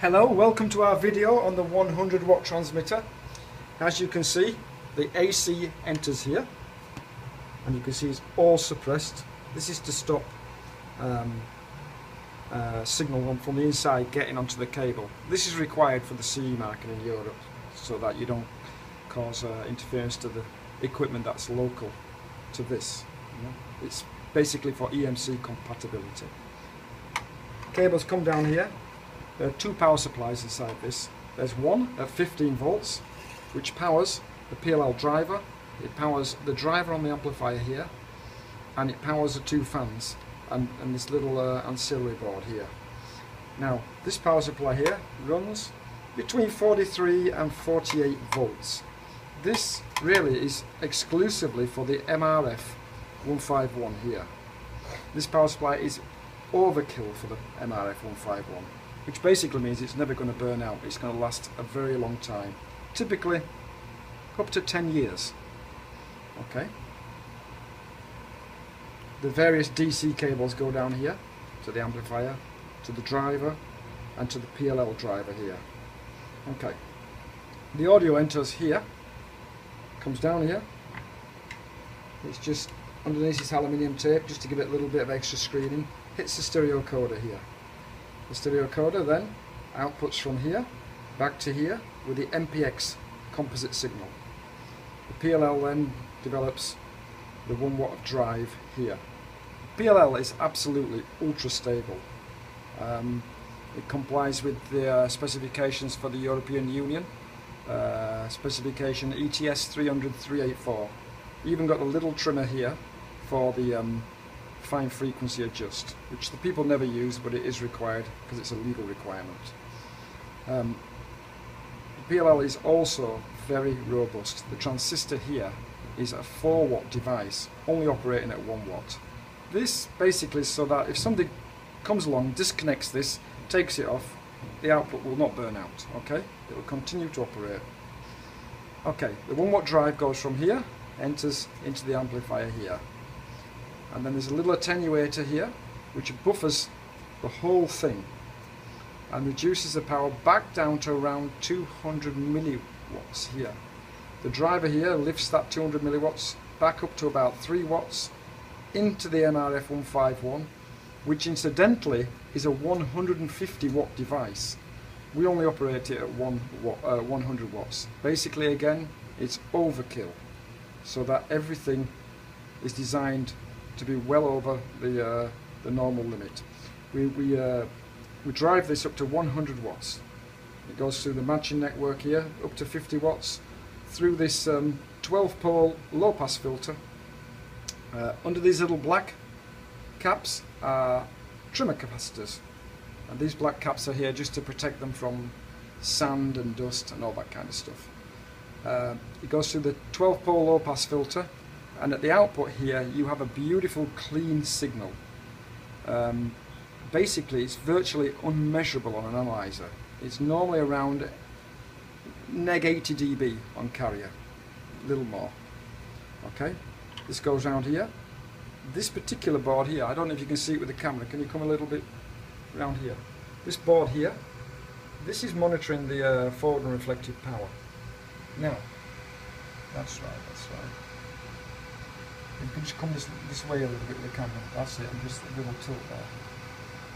Hello, welcome to our video on the 100 watt transmitter. As you can see, the AC enters here and you can see it's all suppressed. This is to stop signal from the inside getting onto the cable. This is required for the CE marking in Europe so that you don't cause interference to the equipment that's local to this. It's basically for EMC compatibility. Cables come down here. There are two power supplies inside this. There's one at 15 volts which powers the PLL driver. It powers the driver on the amplifier here, and it powers the two fans and this little ancillary board here. Now this power supply here runs between 43 and 48 volts. This really is exclusively for the MRF 151 here. This power supply is overkill for the MRF 151, which basically means it's never going to burn out. It's going to last a very long time, typically up to 10 years. Okay. The various DC cables go down here to the amplifier, to the driver, and to the PLL driver here. Okay. The audio enters here, comes down here. It's just underneath this aluminium tape just to give it a little bit of extra screening. Hits the stereo coder here. The stereo coder then outputs from here back to here with the MPX composite signal. The PLL then develops the 1 watt of drive here. PLL is absolutely ultra stable. It complies with the specifications for the European Union, specification ETS 300-384. Even got a little trimmer here for the fine frequency adjust, which the people never use, but it is required because it's a legal requirement. The PLL is also very robust. The transistor here is a 4 watt device, only operating at 1 watt. This basically is so that if somebody comes along, disconnects this, takes it off, the output will not burn out. Okay, it will continue to operate. Okay, the 1 watt drive goes from here, enters into the amplifier here. And then there's a little attenuator here which buffers the whole thing and reduces the power back down to around 200 milliwatts here. The driver here lifts that 200 milliwatts back up to about 3 watts into the MRF 151, which incidentally is a 150 watt device. We only operate it at 100 watts. Basically, again, it's overkill, so that everything is designed to be well over the normal limit. We drive this up to 100 watts. It goes through the matching network here up to 50 watts through this 12-pole low-pass filter. Under these little black caps are trimmer capacitors, and these black caps are here just to protect them from sand and dust and all that kind of stuff. It goes through the 12-pole low-pass filter, and at the output here you have a beautiful clean signal. Basically it's virtually unmeasurable on an analyzer. It's normally around neg 80 dB on carrier, a little more. Okay, this goes around here. This particular board here, I don't know if you can see it with the camera, can you come a little bit around here? This board here, this is monitoring the forward and reflective power. Now, that's right. You can just come this way a little bit with the camera. That's it, and just a little tilt there.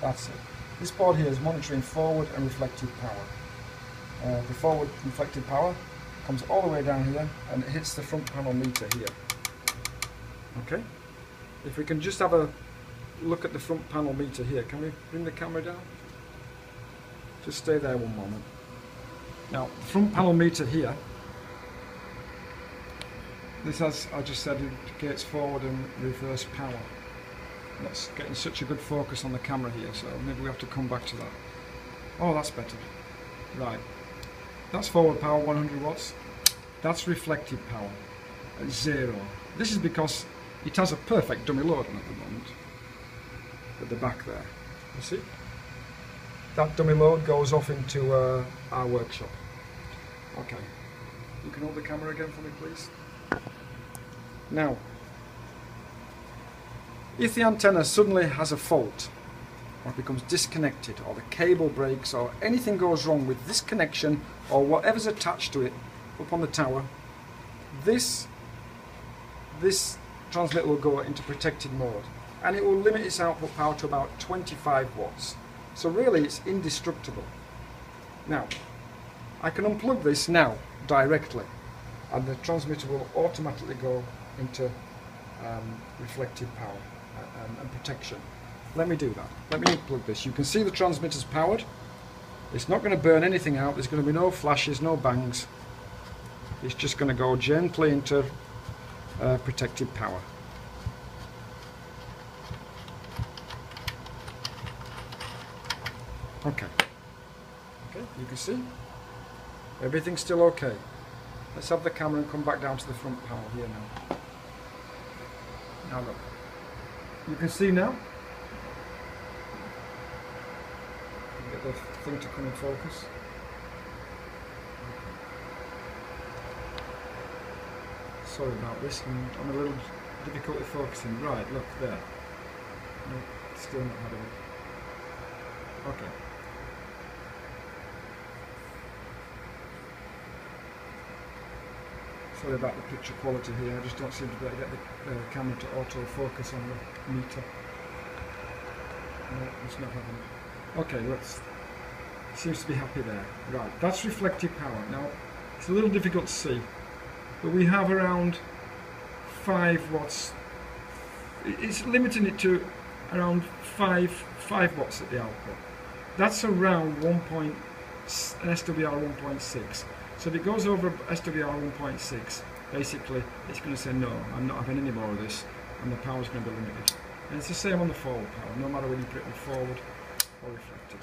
That's it. This board here is monitoring forward and reflective power. The forward reflective power comes all the way down here and it hits the front panel meter here. Okay? If we can just have a look at the front panel meter here. Can we bring the camera down? Just stay there one moment. Now, the front panel meter here, this, as I just said, indicates forward and reverse power. That's getting such a good focus on the camera here, so maybe we have to come back to that. Oh, that's better. Right. That's forward power, 100 watts. That's reflective power at 0. This is because it has a perfect dummy load on at the moment. At the back there. You see? That dummy load goes off into our workshop. Okay. You can hold the camera again for me, please. Now, if the antenna suddenly has a fault, or it becomes disconnected, or the cable breaks, or anything goes wrong with this connection or whatever's attached to it up on the tower, this transmitter will go into protected mode, and it will limit its output power to about 25 watts. So really it's indestructible. Now, I can unplug this now directly, and the transmitter will automatically go into reflective power and protection. Let me do that. Let me unplug this. You can see the transmitter's powered. It's not going to burn anything out. There's going to be no flashes, no bangs. It's just going to go gently into protected power. Okay. Okay, you can see everything's still okay. Let's have the camera and come back down to the front panel here now. Now look. You can see now. Get the thing to come in focus. Sorry about this, I'm a little difficulty focusing. Right, look there. No, still not had it. Okay. Sorry about the picture quality here, I just don't seem to be able to get the camera to auto-focus on the meter. No, it's not having it. Okay, let's... Seems to be happy there. Right, that's reflective power. Now, it's a little difficult to see, but we have around 5 watts. It's limiting it to around 5 watts at the output. That's around an SWR 1.6. So if it goes over SWR 1.6, basically it's going to say no, I'm not having any more of this, and the power is going to be limited. And it's the same on the forward power, no matter whether you put it on forward or reflected.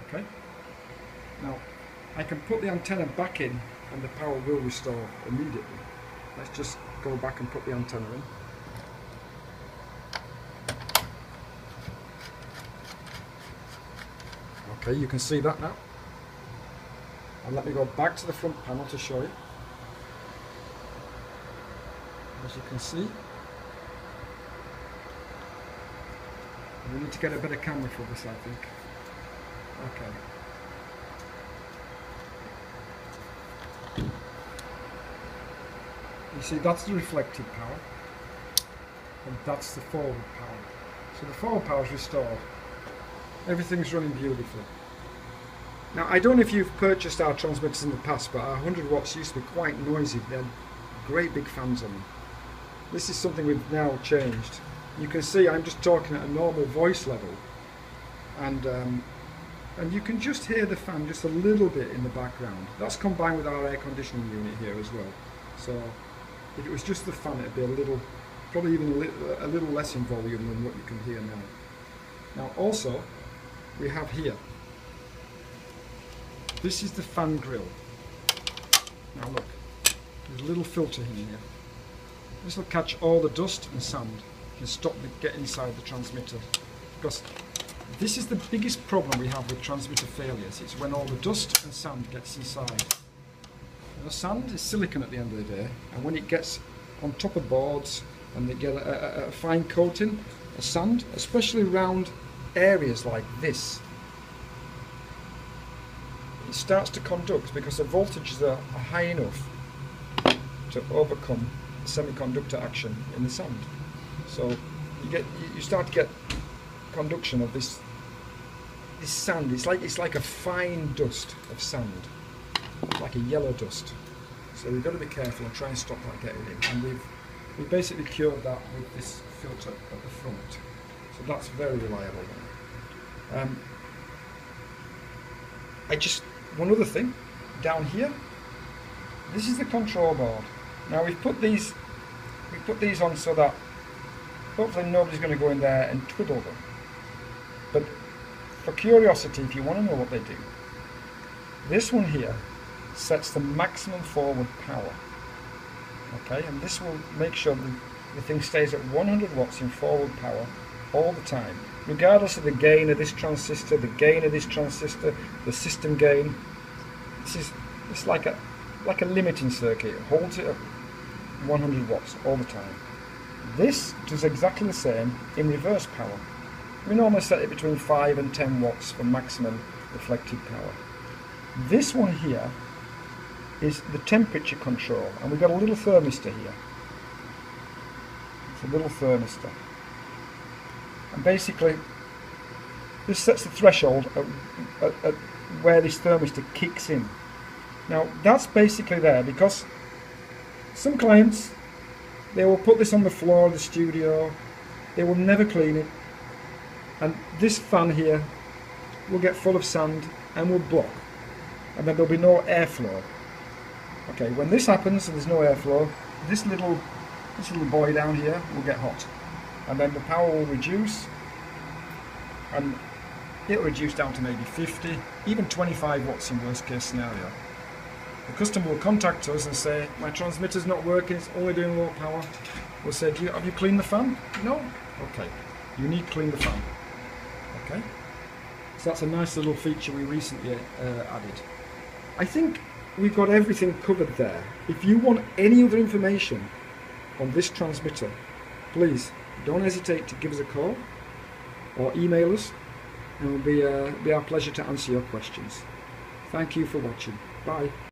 Okay? Now, I can put the antenna back in and the power will restore immediately. Let's just go back and put the antenna in. Okay, you can see that now. And let me go back to the front panel to show you. As you can see, we need to get a better camera for this, I think. Okay. You see, that's the reflective power, and that's the forward power. So the forward power is restored. Everything's running beautifully. Now, I don't know if you've purchased our transmitters in the past, but our 100 watts used to be quite noisy. They had great big fans on them. This is something we've now changed. You can see I'm just talking at a normal voice level, and you can just hear the fan just a little bit in the background. That's combined with our air conditioning unit here as well. So if it was just the fan, it'd be a little, probably even a little less in volume than what you can hear now. Now also, we have here, this is the fan grill. Now look, there's a little filter in here. This will catch all the dust and sand and stop it get inside the transmitter. Because this is the biggest problem we have with transmitter failures. It's when all the dust and sand gets inside. And the sand is silicon at the end of the day, and when it gets on top of boards and they get a fine coating of sand, especially around areas like this, it starts to conduct because the voltages are high enough to overcome semiconductor action in the sand. So you start to get conduction of this sand. It's like a fine dust of sand, like a yellow dust. So we've got to be careful and try and stop that getting in. And we've basically cured that with this filter at the front. So that's very reliable. One other thing, down here, this is the control board. Now we put these on so that hopefully nobody's going to go in there and twiddle them. But for curiosity, if you want to know what they do, this one here sets the maximum forward power. Okay, and this will make sure that the thing stays at 100 watts in forward power all the time, regardless of the gain of this transistor, the gain of this transistor, the system gain. It's like a limiting circuit. It holds it at 100 watts all the time. This does exactly the same in reverse power. We normally set it between 5 and 10 watts for maximum reflected power. This one here is the temperature control, and we've got a little thermistor here. It's a little thermistor. And basically, this sets the threshold at where this thermistor kicks in. Now, that's basically there because some clients, they will put this on the floor of the studio, they will never clean it, and this fan here will get full of sand and will block, and then there'll be no airflow. Okay, when this happens and there's no airflow, this little boy down here will get hot, and then the power will reduce, and it'll reduce down to maybe 50, even 25 watts in worst case scenario. The customer will contact us and say, my transmitter's not working, it's only doing low power. We'll say, have you cleaned the fan? No? Okay, you need to clean the fan. Okay, so that's a nice little feature we recently added. I think we've got everything covered there. If you want any other information on this transmitter, please don't hesitate to give us a call or email us, and it'll be our pleasure to answer your questions. Thank you for watching. Bye.